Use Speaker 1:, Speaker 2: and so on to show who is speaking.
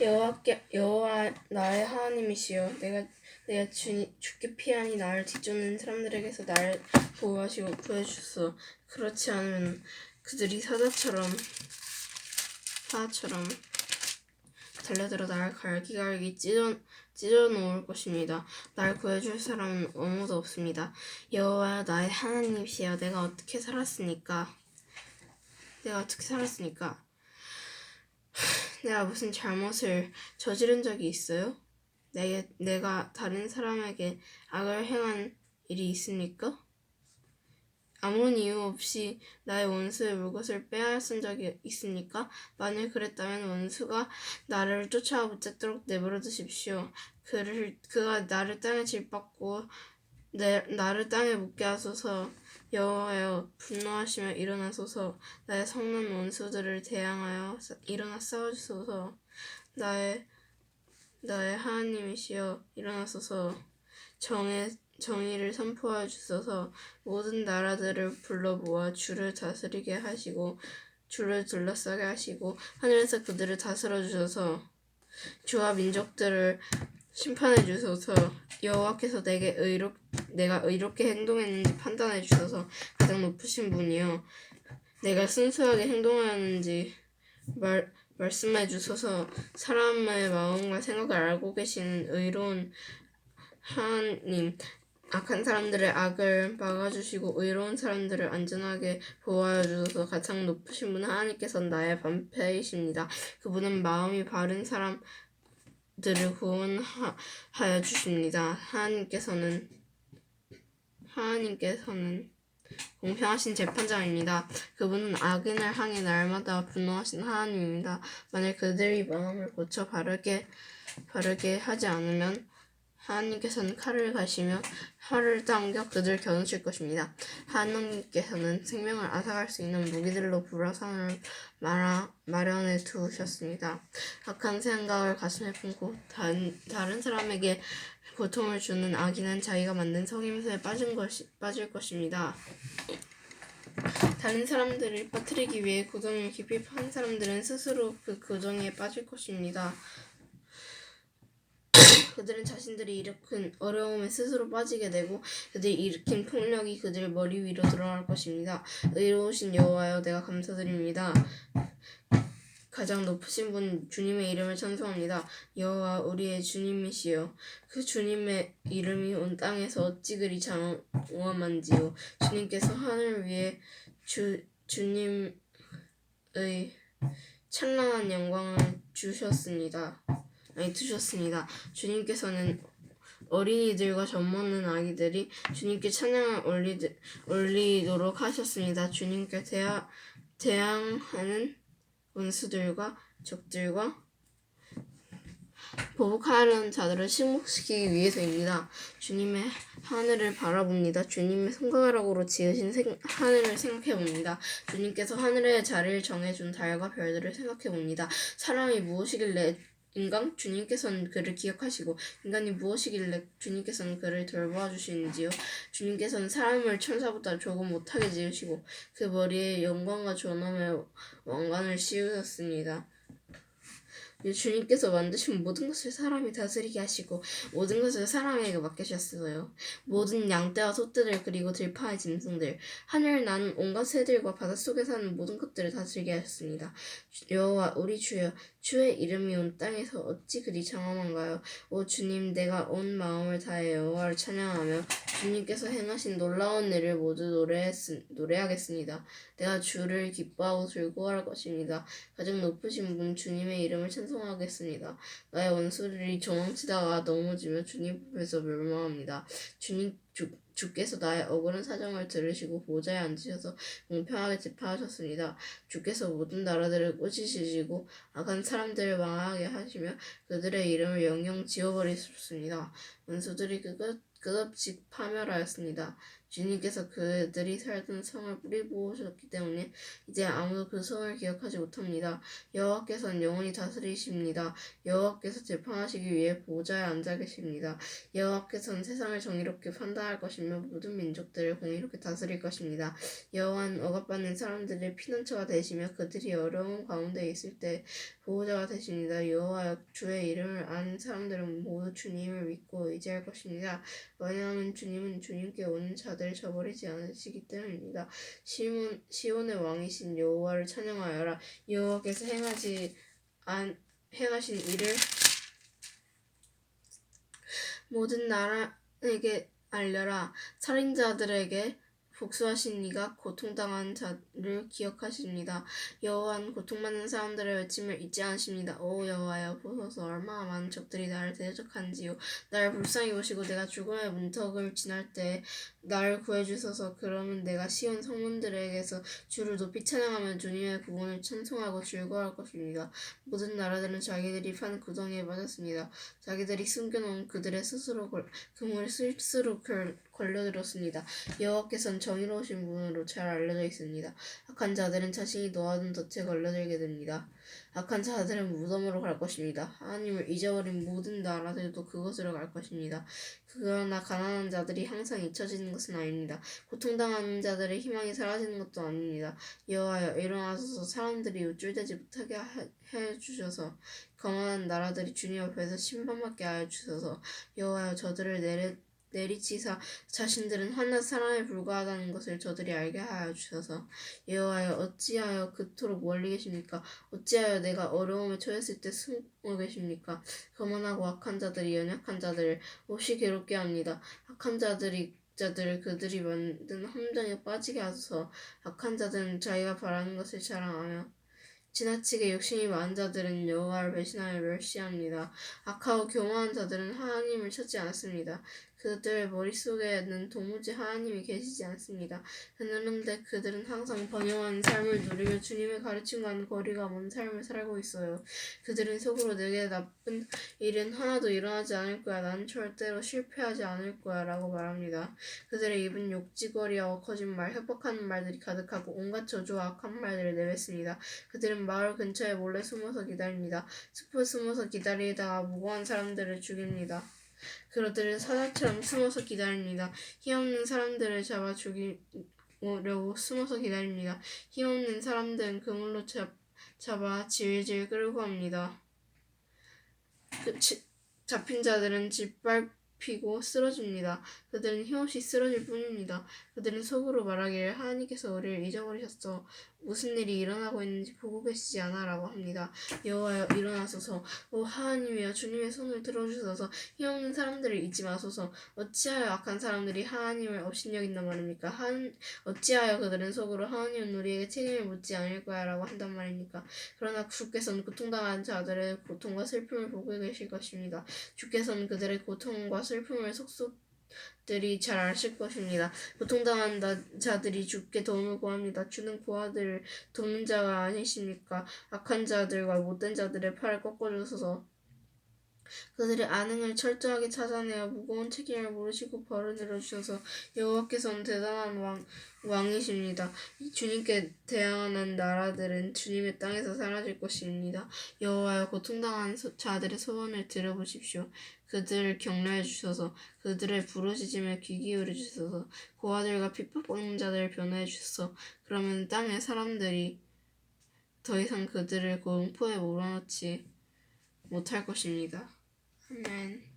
Speaker 1: 여호와 나의 하나님이시여, 내가 죽게 피하니 나를 뒤쫓는 사람들에게서 나를 보호하시고 구해주소서. 그렇지 않으면 그들이 사자처럼 달려들어 나를 갈기갈기 찢어 놓을 것입니다. 날 구해줄 사람은 아무도 없습니다. 여호와 나의 하나님이시여, 내가 어떻게 살았습니까? 내가 무슨 잘못을 저지른 적이 있어요? 내가 다른 사람에게 악을 행한 일이 있습니까? 아무런 이유 없이 나의 원수의 물것을 빼앗은 적이 있습니까? 만일 그랬다면 원수가 나를 쫓아와 붙잡도록 내버려 두십시오. 그가 나를 땅에 질받고 나를 땅에 묻게 하소서. 여호와여, 분노하시며 일어나소서. 나의 성난 원수들을 대항하여 일어나 싸워주소서. 나의 하나님이시여, 일어나소서. 정의를 선포하여 주소서. 모든 나라들을 불러 모아 주를 다스리게 하시고 주를 둘러싸게 하시고 하늘에서 그들을 다스려 주소서. 주와 민족들을 심판해 주소서. 여호와께서 내가 의롭게 행동했는지 판단해 주소서. 가장 높으신 분이여, 내가 순수하게 행동하였는지 말씀해 주소서. 사람의 마음과 생각을 알고 계시는 의로운 하나님, 악한 사람들의 악을 막아주시고 의로운 사람들을 안전하게 보호하여 주소서. 가장 높으신 분 하나님께서는 나의 방패이십니다. 그분은 마음이 바른 사람들을 구원하여 주십니다. 하나님께서는 공평하신 재판장입니다. 그분은 악인을 향해 날마다 분노하신 하나님입니다. 만일 그들이 마음을 고쳐 바르게 하지 않으면 하나님께서는 칼을 가시며 활을 당겨 그들 겨누실 것입니다. 하나님께서는 생명을 앗아갈 수 있는 무기들로 불화산을 마련해 두셨습니다. 악한 생각을 가슴에 품고 다른 사람에게 고통을 주는 악인은 자기가 만든 속임수에 빠질 것입니다. 다른 사람들을 빠뜨리기 위해 고정을 깊이 판 사람들은 스스로 그 고정에 빠질 것입니다. 그들은 자신들이 일으킨 어려움에 스스로 빠지게 되고 그들이 일으킨 폭력이 그들 머리 위로 들어갈 것입니다. 의로우신 여호와여, 내가 감사드립니다. 가장 높으신 분 주님의 이름을 찬송합니다. 여호와 우리의 주님이시여, 그 주님의 이름이 온 땅에서 어찌 그리 장엄한지요. 주님께서 하늘 위에 주님의 찬란한 영광을 두셨습니다. 주님께서는 어린이들과 젖먹는 아기들이 주님께 찬양을 올리도록 하셨습니다. 주님께 대항하는 원수들과 적들과 보복하려는 자들을 침묵시키기 위해서입니다. 주님의 하늘을 바라봅니다. 주님의 손가락으로 지으신 하늘을 생각해봅니다. 주님께서 하늘에 자리를 정해준 달과 별들을 생각해봅니다. 사람이 무엇이길래 주님께서는 그를 기억하시고 인간이 무엇이길래 주님께서는 그를 돌보아주시는지요. 주님께서는 사람을 천사보다 조금 못하게 지으시고 그 머리에 영광과 존엄의 왕관을 씌우셨습니다. 주님께서 만드신 모든 것을 사람이 다스리게 하시고 모든 것을 사람에게 맡기셨어요. 모든 양떼와 소떼들 그리고 들파의 짐승들, 하늘을 나는 온갖 새들과 바닷속에 사는 모든 것들을 다스리게 하셨습니다. 여호와 우리 주여, 주의 이름이 온 땅에서 어찌 그리 장엄한가요? 오 주님, 내가 온 마음을 다해 여호와를 찬양하며 주님께서 행하신 놀라운 일을 모두 노래하겠습니다. 내가 주를 기뻐하고 즐거워할 것입니다. 가장 높으신 분 주님의 이름을 찬송하겠습니다. 나의 원수들이 도망치다가 넘어지며 주님 앞에서 멸망합니다. 주께서 나의 억울한 사정을 들으시고 보좌에 앉으셔서 공평하게 재판하셨습니다. 주께서 모든 나라들을 꾸짖으시고 악한 사람들을 망하게 하시며 그들의 이름을 영영 지워버리셨습니다. 원수들이 끝없이 파멸하였습니다. 주님께서 그들이 살던 성을 뿌리 부으셨기 때문에 이제 아무도 그 성을 기억하지 못합니다. 여호와께서는 영원히 다스리십니다. 여호와께서 재판하시기 위해 보좌에 앉아 계십니다. 여호와께서는 세상을 정의롭게 판단할 것이며 모든 민족들을 공의롭게 다스릴 것입니다. 여호와는 억압받는 사람들의 피난처가 되시며 그들이 어려운 가운데 있을 때 보호자가 되십니다. 여호와 주의 이름을 아는 사람들은 모두 주님을 믿고 의지할 것입니다. 왜냐하면 주님은 주님께 오는 자들을 저버리지 않으시기 때문입니다. 시온의 왕이신 여호와를 찬양하여라. 여호와께서 행하신 일을 모든 나라에게 알려라. 살인자들에게 복수하신 이가 고통당한 자를 기억하십니다. 여호와는 고통받는 사람들의 외침을 잊지 않으십니다. 오 여호와여, 보소서 얼마나 많은 적들이 나를 대적한지요. 나를 불쌍히 보시고 내가 죽음의 문턱을 지날 때 나를 구해주소서. 그러면 내가 시온 성문들에게서 주를 높이 찬양하며 주님의 구원을 찬송하고 즐거워할 것입니다. 모든 나라들은 자기들이 판 구덩이에 빠졌습니다. 자기들이 숨겨놓은 그물에 스스로 걸려들었습니다. 여호와께서는 정의로우신 분으로 잘 알려져 있습니다. 악한 자들은 자신이 놓아둔 덫에 걸려들게 됩니다. 악한 자들은 무덤으로 갈 것입니다. 하나님을 잊어버린 모든 나라들도 그곳으로 갈 것입니다. 그러나 가난한 자들이 항상 잊혀지는 것은 아닙니다. 고통당하는 자들의 희망이 사라지는 것도 아닙니다. 여호와여, 일어나소서. 사람들이 우쭐대지 못하게 해주셔서 거만한 나라들이 주님 앞에서 심판받게 하여 주소서. 여호와여, 저들을 내리치사 자신들은 한낱 사람에 불과하다는 것을 저들이 알게 하여 주셔서. 여호와여, 어찌하여 그토록 멀리 계십니까? 어찌하여 내가 어려움에 처했을 때 숨어 계십니까? 거만하고 악한 자들이 연약한 자들을 몹시 괴롭게 합니다. 악한 자들을 그들이 만든 함정에 빠지게 하소서. 악한 자들은 자기가 바라는 것을 자랑하며 지나치게 욕심이 많은 자들은 여호와를 배신하여 멸시합니다. 악하고 교만한 자들은 하나님을 찾지 않습니다. 그들의 머릿속에는 도무지 하나님이 계시지 않습니다. 그런데 그들은 항상 번영하는 삶을 누리며 주님의 가르침과는 거리가 먼 삶을 살고 있어요. 그들은 속으로 내게 나쁜 일은 하나도 일어나지 않을 거야. 나는 절대로 실패하지 않을 거야 라고 말합니다. 그들의 입은 욕지거리와 거짓말, 협박하는 말들이 가득하고 온갖 저주와 악한 말들을 내뱉습니다. 그들은 마을 근처에 몰래 숨어서 기다립니다. 숲에 숨어서 기다리다가 무고한 사람들을 죽입니다. 그들은 사자처럼 숨어서 기다립니다. 힘없는 사람들을 잡아 죽이려고 숨어서 기다립니다. 힘없는 사람들은 그물로 잡아 질질 끌고 갑니다. 잡힌 자들은 짓밟히고 쓰러집니다. 그들은 힘없이 쓰러질 뿐입니다. 그들은 속으로 말하기를 하나님께서 우리를 잊어버리셨어. 무슨 일이 일어나고 있는지 보고 계시지 않아 라고 합니다. 여호와여, 일어나소서. 오 하나님이여, 주님의 손을 들어주소서. 힘없는 사람들을 잊지 마소서. 어찌하여 악한 사람들이 하나님을 업신여긴단 말입니까? 어찌하여 그들은 속으로 하나님은 우리에게 책임을 묻지 않을 거야 라고 한단 말입니까? 그러나 주께서는 고통당하는 자들의 고통과 슬픔을 보고 계실 것입니다. 주께서는 그들의 고통과 슬픔을 속속들이 잘 아실 것입니다. 고통당한 자들이 주께 도움을 구합니다. 주는 고아들을 돕는 자가 아니십니까? 악한 자들과 못된 자들의 팔을 꺾어주소서. 그들의 안흥을 철저하게 찾아내어 무거운 책임을 물으시고 벌을 내려주셔서. 여호와께서는 대단한 왕이십니다. 주님께 대항하는 나라들은 주님의 땅에서 사라질 것입니다. 여호와여, 고통당한 자들의 소원을 들어보십시오. 그들을 격려해 주셔서. 그들의 부르짖음에 귀 기울여 주셔서. 고아들과 핍박받는 자들을 변호해 주셔서. 그러면 땅의 사람들이 더 이상 그들을 공포에 몰아넣지 못할 것입니다. 아멘.